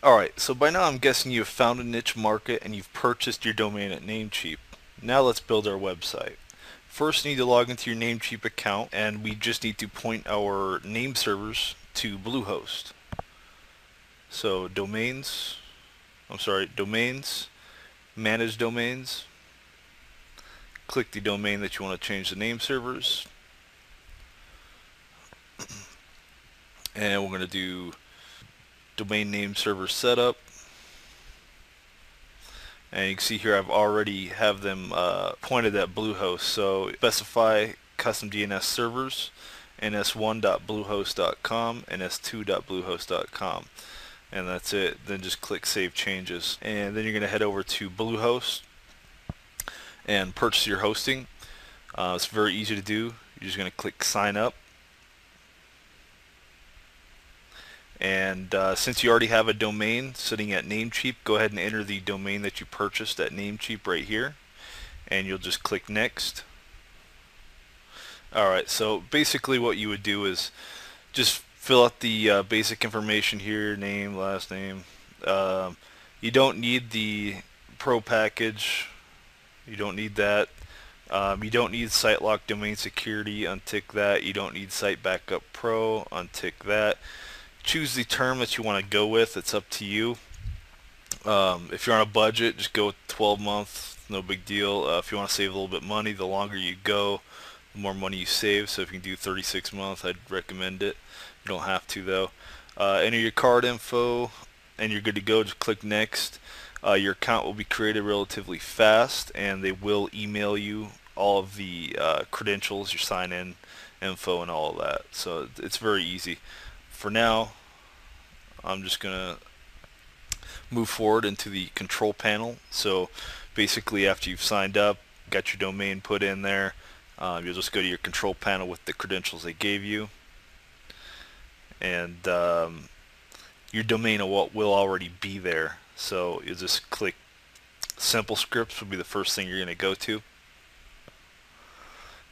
Alright, so by now I'm guessing you've found a niche market and you've purchased your domain at Namecheap. Now let's build our website. First, you need to log into your Namecheap account, and we just need to point our name servers to Bluehost. So domains, manage domains, click the domain that you want to change the name servers, and we're going to do domain name server setup. And you can see here I've already have them pointed at Bluehost. So specify custom DNS servers, ns1.bluehost.com, ns2.bluehost.com, and that's it. Then just click Save Changes, and then you're going to head over to Bluehost and purchase your hosting. It's very easy to do. You're just going to click Sign Up. And since you already have a domain sitting at Namecheap, go ahead and enter the domain that you purchased at Namecheap right here, and you'll just click Next. Alright, so basically what you would do is just fill out the basic information here, name, last name. You don't need the Pro package. You don't need that. You don't need SiteLock Domain Security. Untick that. You don't need Site Backup Pro. Untick that. Choose the term that you want to go with. It's up to you. If you're on a budget, just go with 12 months. No big deal. If you want to save a little bit of money, the longer you go, the more money you save. So if you can do 36 months, I'd recommend it. You don't have to though. Enter your card info and you're good to go. Just click Next. Your account will be created relatively fast, and they will email you all of the credentials, your sign-in info, and all of that. So it's very easy. For now, I'm just gonna move forward into the control panel. So basically, after you've signed up, got your domain put in there, you'll just go to your control panel with the credentials they gave you, and your domain will already be there. So you'll just click Simple Scripts will be the first thing you're going to go to.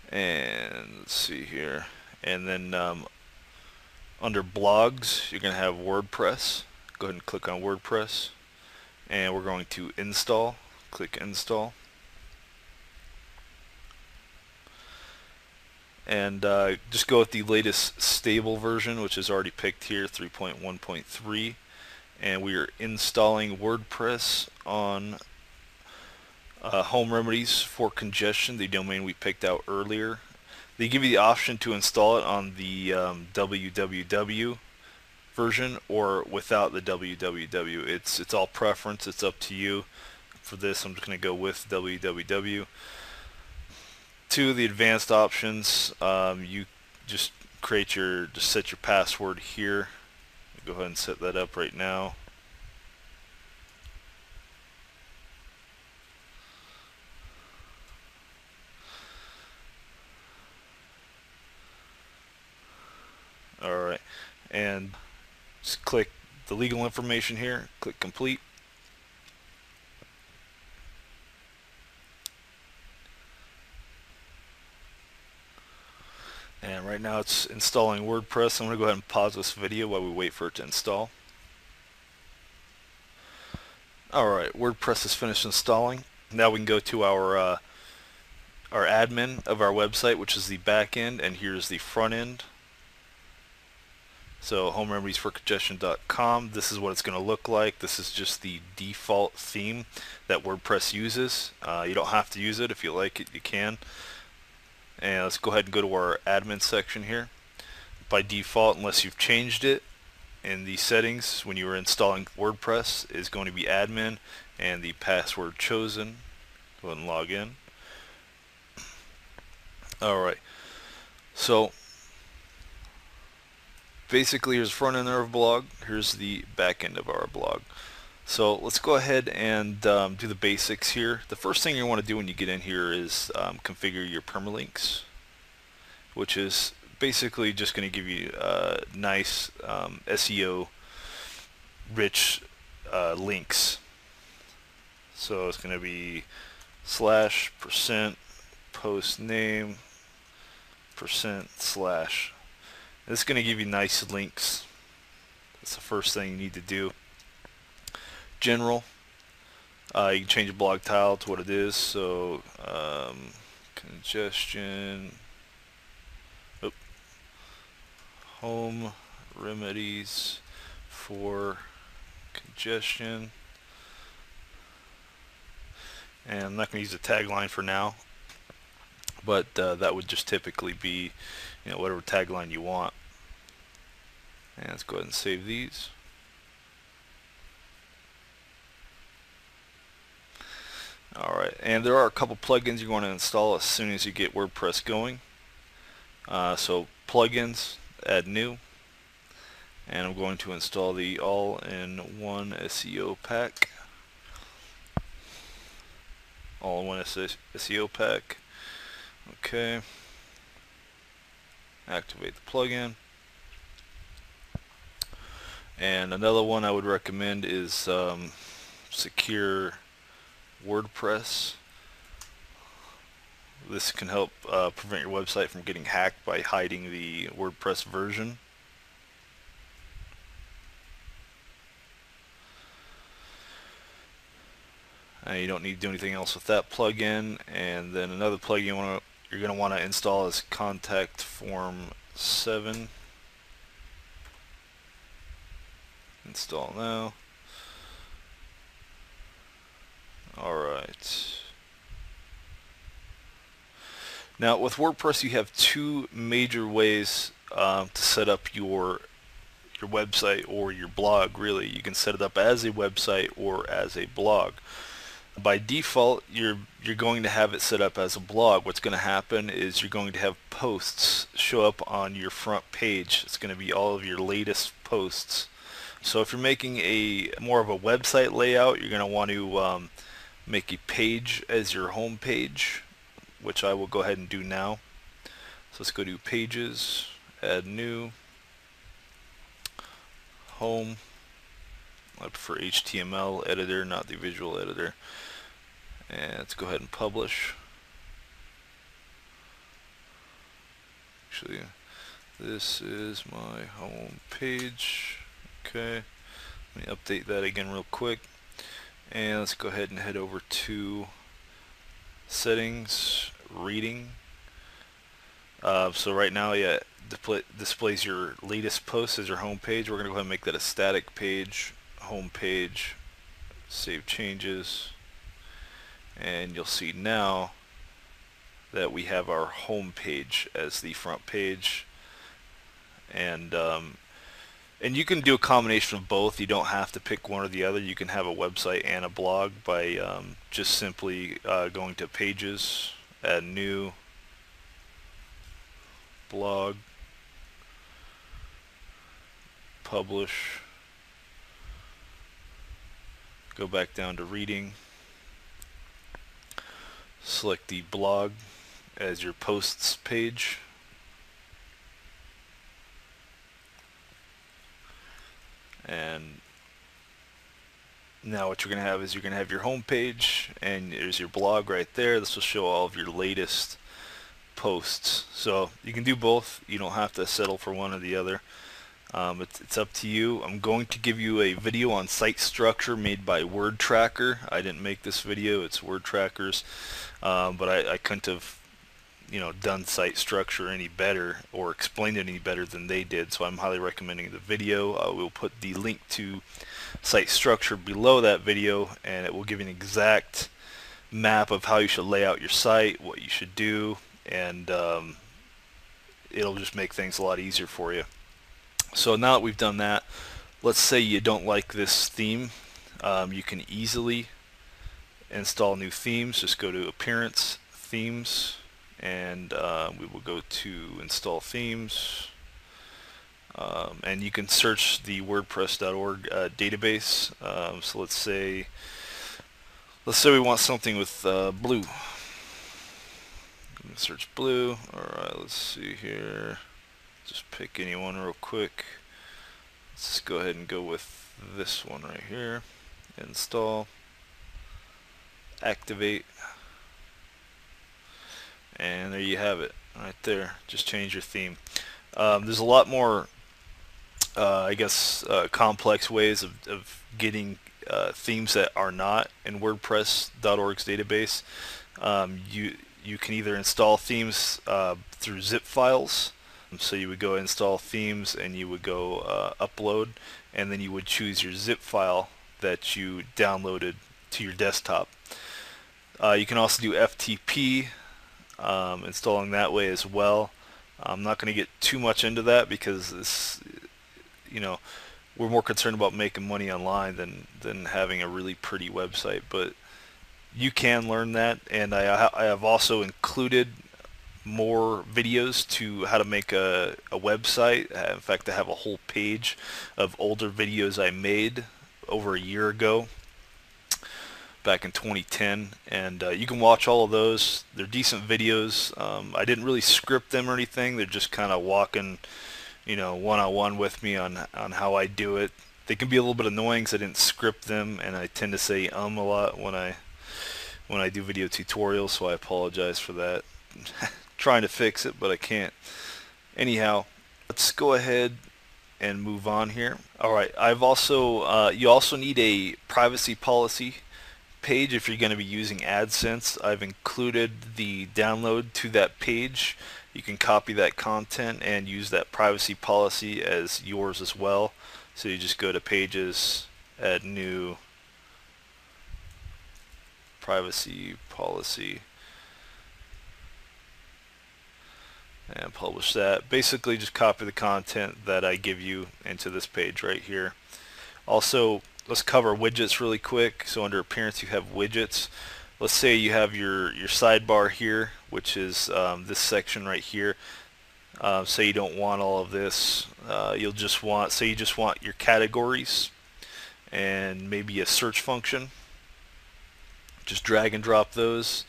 And let's see here. And then under blogs, you're going to have WordPress. Go ahead and click on WordPress. And we're going to install. Click Install. And just go with the latest stable version, which is already picked here, 3.1.3. And we are installing WordPress on Home Remedies for Congestion, the domain we picked out earlier. They give you the option to install it on the www version or without the www. It's all preference. It's up to you. For this, I'm just going to go with www. To the advanced options, you just set your password here. Go ahead and set that up right now. Alright, and just click the legal information here, click complete. And right now it's installing WordPress. I'm going to go ahead and pause this video while we wait for it to install. Alright, WordPress is finished installing. Now we can go to our admin of our website, which is the back end, and here's the front end. So homeremediesforcongestion.com. This is what it's going to look like. This is just the default theme that WordPress uses. You don't have to use it. If you like it, you can. And let's go ahead and go to our admin section here. By default, unless you've changed it, in the settings when you were installing WordPress is going to be admin and the password chosen. Go ahead and log in. Alright, so basically here's the front end of our blog, here's the back end of our blog. So let's go ahead and do the basics here. The first thing you want to do when you get in here is configure your permalinks, which is basically just going to give you nice SEO rich links. So it's going to be /% post name %/. This is going to give you nice links. That's the first thing you need to do. general. You can change the blog title to what it is. So congestion, home remedies for congestion. And I'm not going to use a tagline for now, but that would just typically be, whatever tagline you want. And let's go ahead and save these. Alright, and there are a couple plugins you want to install as soon as you get WordPress going. So plugins, add new, and I'm going to install the all-in-one SEO pack. All-in-one SEO pack. Okay. Activate the plugin. And another one I would recommend is Secure WordPress. This can help prevent your website from getting hacked by hiding the WordPress version. You don't need to do anything else with that plugin. And then another plugin you're going to want to install is Contact Form 7. Install now. Alright. Now with WordPress you have two major ways to set up your website or your blog. Really, you can set it up as a website or as a blog. By default, you're going to have it set up as a blog. What's going to happen is you're going to have posts show up on your front page. It's going to be all of your latest posts. So if you're making more of a website layout, you're going to want to make a page as your home page, which I will go ahead and do now. So let's go to Pages, Add New, Home. I prefer HTML editor, not the visual editor. And let's go ahead and publish. Actually, this is my home page. Okay, let me update that again real quick. And let's go ahead and head over to Settings, Reading. So right now, yeah, displays your latest post as your home page. We're going to go ahead and make that a static page, home page, save changes, and you'll see now that we have our home page as the front page. And you can do a combination of both. You don't have to pick one or the other. You can have a website and a blog by just simply going to Pages, Add New, Blog, Publish, go back down to Reading, select the blog as your posts page, and now what you're going to have is you're going to have your home page and there's your blog right there. This will show all of your latest posts. So you can do both. You don't have to settle for one or the other. It's up to you. I'm going to give you a video on site structure made by WordTracker. I didn't make this video, it's WordTracker's, but I couldn't have done site structure any better or explained it any better than they did, so I'm highly recommending the video. I will put the link to site structure below that video, and it will give you an exact map of how you should lay out your site, what you should do, and it'll just make things a lot easier for you. So now that we've done that, let's say you don't like this theme. You can easily install new themes. Just go to Appearance, Themes, and we will go to Install Themes. And you can search the WordPress.org database. So let's say we want something with blue. Search blue. Alright, let's see here. Just pick any one real quick. Let's just go ahead and go with this one right here. Install. Activate. And there you have it. Right there. Just change your theme. There's a lot more, I guess, complex ways of getting themes that are not in WordPress.org's database. You can either install themes through zip files. So you would go install themes and you would go upload, and then you would choose your zip file that you downloaded to your desktop. You can also do FTP, installing that way as well. I'm not going to get too much into that because this, we're more concerned about making money online than having a really pretty website. But you can learn that, and I have also included more videos to how to make a website. In fact, I have a whole page of older videos I made over a year ago, back in 2010, and you can watch all of those. They're decent videos. I didn't really script them or anything. They're just kind of walking, one-on-one with me on how I do it. They can be a little bit annoying because I didn't script them, and I tend to say a lot when I do video tutorials, so I apologize for that. Trying to fix it, but I can't. Anyhow, let's go ahead and move on here. Alright, I've also you also need a privacy policy page if you're going to be using AdSense. I've included the download to that page. You can copy that content and use that privacy policy as yours as well. So you just go to Pages, add new, privacy policy, and publish that. Basically just copy the content that I give you into this page right here. Also, let's cover widgets really quick. So under appearance you have widgets. Let's say you have your sidebar here, which is this section right here. Say you don't want all of this. You'll just want, say you just want your categories and maybe a search function. Just drag and drop those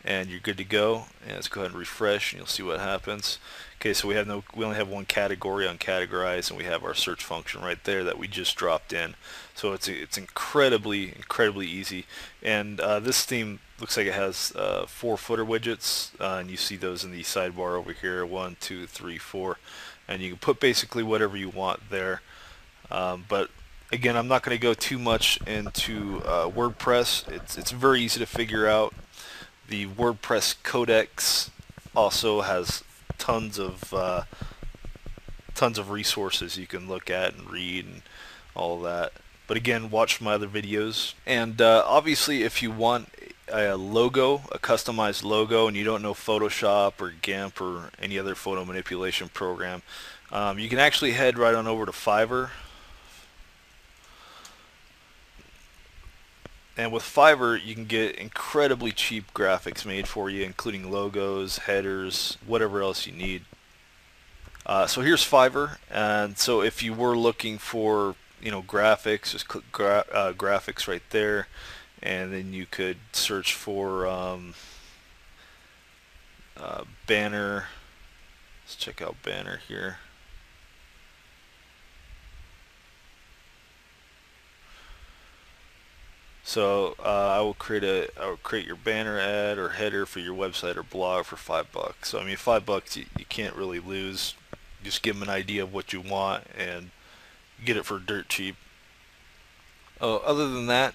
and you're good to go. And let's go ahead and refresh and you'll see what happens. Okay, so we only have one category on categorize, and we have our search function right there that we just dropped in. So it's incredibly easy. And this theme looks like it has 4 footer widgets, and you see those in the sidebar over here, 1, 2, 3, 4, and you can put basically whatever you want there. But again, I'm not going to go too much into WordPress. It's very easy to figure out. The WordPress Codex also has tons of resources you can look at and read and all that. But again, watch my other videos. And obviously, if you want a logo, a customized logo, and you don't know Photoshop or GIMP or any other photo manipulation program, you can actually head right on over to Fiverr. And with Fiverr, you can get incredibly cheap graphics made for you, including logos, headers, whatever else you need. So here's Fiverr, and so if you were looking for, graphics, just click graphics right there, and then you could search for banner. Let's check out banner here. So I will create your banner ad or header for your website or blog for $5. So I mean, $5 you can't really lose. Just give them an idea of what you want and get it for dirt cheap. Other than that,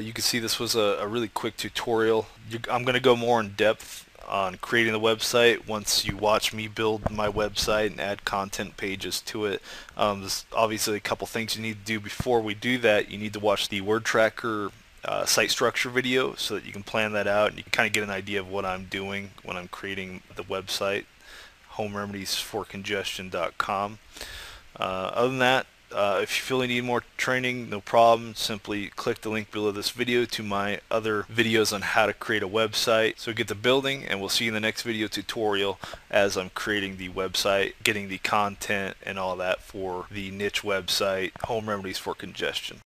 you can see this was a really quick tutorial. I'm going to go more in depth on creating the website once you watch me build my website and add content pages to it. There's obviously a couple things you need to do before we do that. You need to watch the WordTracker site structure video so that you can plan that out and you can kind of get an idea of what I'm doing when I'm creating the website, homeremediesforcongestion.com. Other than that, if you feel you need more training, no problem. Simply click the link below this video to my other videos on how to create a website. So get to building, and we'll see you in the next video tutorial as I'm creating the website, getting the content and all that for the niche website, Home Remedies for Congestion.